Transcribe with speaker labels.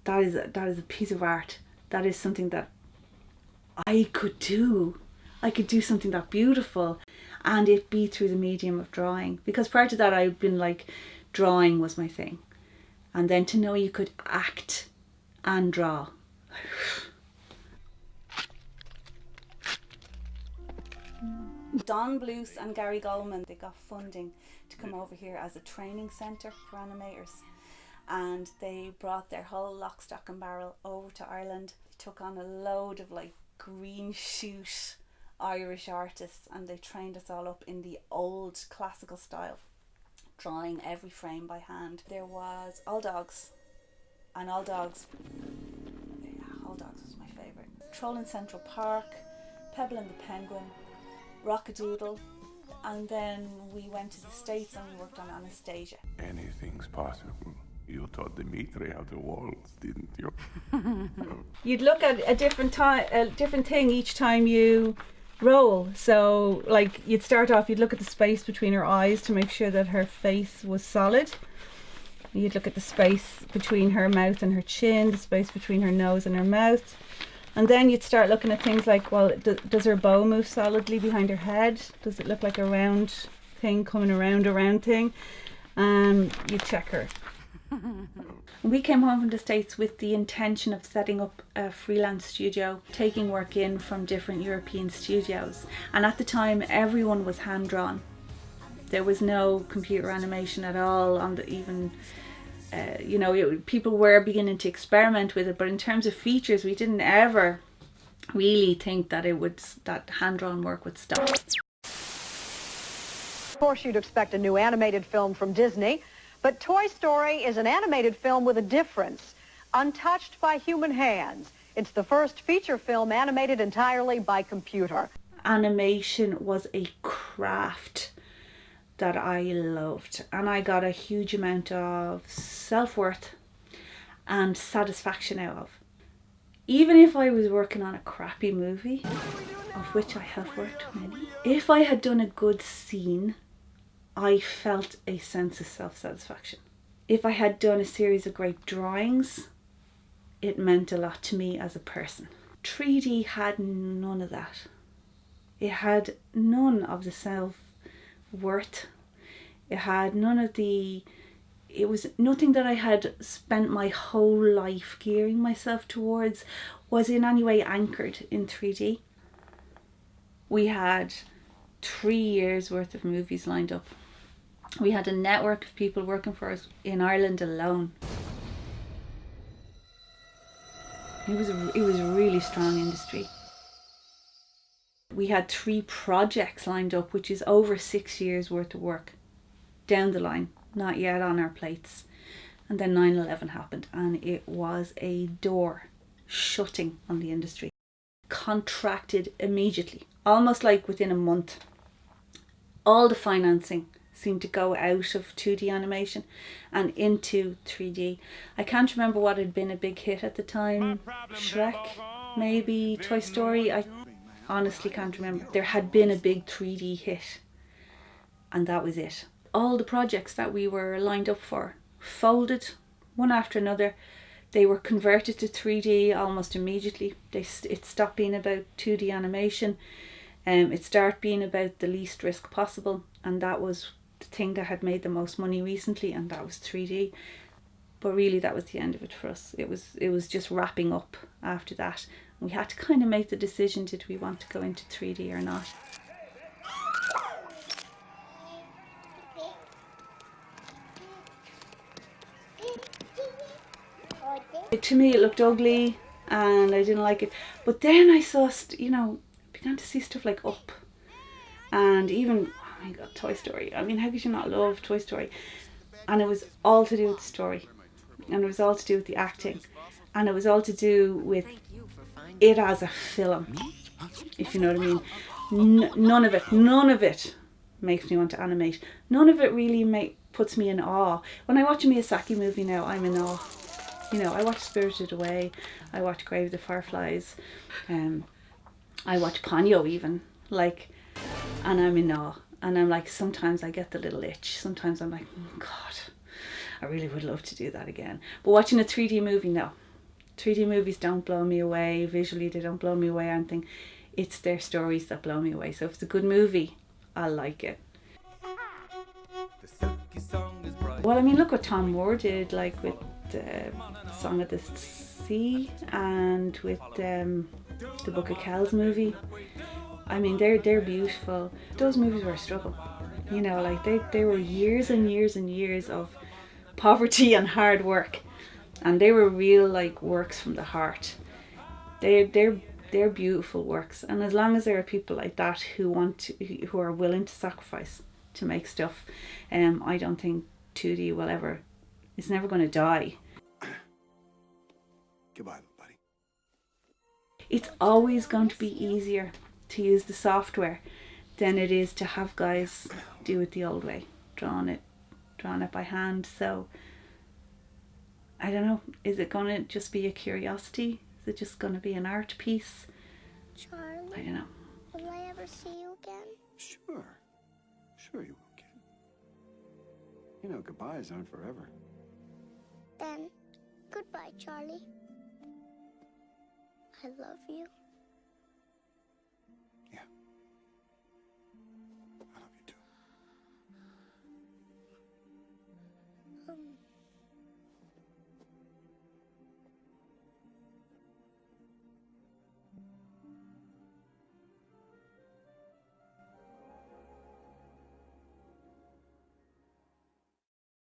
Speaker 1: that is a piece of art. That is something that I could do. I could do something that beautiful, and it be through the medium of drawing. Because prior to that, I've been like, drawing was my thing. And then to know you could act and draw. Don Bluth and Gary Goldman, they got funding to come over here as a training centre for animators. And they brought their whole lock, stock and barrel over to Ireland. They took on a load of like green shoot Irish artists, and they trained us all up in the old classical style, drawing every frame by hand. There was All Dogs, and All Dogs was my favourite. Troll in Central Park, Pebble and the Penguin, Rockadoodle, and then we went to the States and we worked on Anastasia.
Speaker 2: Anything's possible. You taught Dimitri how to waltz, didn't you?
Speaker 1: You'd look at a different thing each time you roll. So like you'd start off, you'd look at the space between her eyes to make sure that her face was solid. You'd look at the space between her mouth and her chin, the space between her nose and her mouth. And then you'd start looking at things like, well, does her bow move solidly behind her head? Does it look like a round thing coming around a round thing? You'd check her. We came home from the States with the intention of setting up a freelance studio, taking work in from different European studios. And at the time, everyone was hand-drawn. There was no computer animation at all on the even... people were beginning to experiment with it, but in terms of features, we didn't ever really think that that hand-drawn work would stop.
Speaker 3: Of course, you'd expect a new animated film from Disney, but Toy Story is an animated film with a difference, untouched by human hands. It's the first feature film animated entirely by computer.
Speaker 1: Animation was a craft that I loved, and I got a huge amount of self-worth and satisfaction out of. Even if I was working on a crappy movie, of which I have worked many, if I had done a good scene, I felt a sense of self-satisfaction. If I had done a series of great drawings, it meant a lot to me as a person. 3D had none of that. It had none of the self-worth. It had none of the... It was nothing that I had spent my whole life gearing myself towards was in any way anchored in 3D. We had 3 years worth of movies lined up. We had a network of people working for us in Ireland alone. It was a really strong industry. We had 3 projects lined up, which is over 6 years worth of work down the line, not yet on our plates. And then 9/11 happened, and it was a door shutting on the industry. Contracted immediately, almost like within a month. All the financing seemed to go out of 2D animation and into 3D. I can't remember what had been a big hit at the time. Shrek, maybe Toy Story. I honestly can't remember. There had been a big 3D hit, and that was it. All the projects that we were lined up for folded one after another. They were converted to 3D almost immediately. It stopped being about 2D animation. It started being about the least risk possible, and that was the thing that had made the most money recently, and that was 3D. But really that was the end of it for us. It was just wrapping up after that. We had to kind of make the decision, did we want to go into 3D or not? To me it looked ugly and I didn't like it. But then I saw, began to see stuff like Up and even, oh my God, Toy Story. I mean, how could you not love Toy Story? And it was all to do with the story, and it was all to do with the acting, and it was all to do with it as a film, if you know what I mean. None of it makes me want to animate. None of it really puts me in awe. When I watch a Miyazaki movie now, I'm in awe. I watch Spirited Away, I watch Grave of the Fireflies, I watch Ponyo even, and I'm in awe. And I'm like, sometimes I get the little itch. Sometimes I'm like, oh God, I really would love to do that again. But watching a 3D movie, no. 3D movies don't blow me away. Visually, they don't blow me away or anything. It's their stories that blow me away. So if it's a good movie, I'll like it. Well, I mean, look what Tom Moore did, like with Song of the Sea and with the Book of Kells movie. I mean, they're beautiful. Those movies were a struggle. You know, like they were years and years and years of poverty and hard work. And they were real, like, works from the heart. They're beautiful works. And as long as there are people like that who are willing to sacrifice to make stuff, I don't think 2D will ever, it's never going to die.
Speaker 4: Goodbye, buddy.
Speaker 1: It's always going to be easier to use the software than it is to have guys do it the old way, drawing it by hand. So I don't know, is it going to just be a curiosity? Is it just going to be an art piece?
Speaker 5: Charlie,
Speaker 1: I don't know.
Speaker 5: will I ever see you again?
Speaker 4: Sure. Sure you will, kid. You know, goodbyes aren't forever.
Speaker 5: Then, goodbye, Charlie. I love you.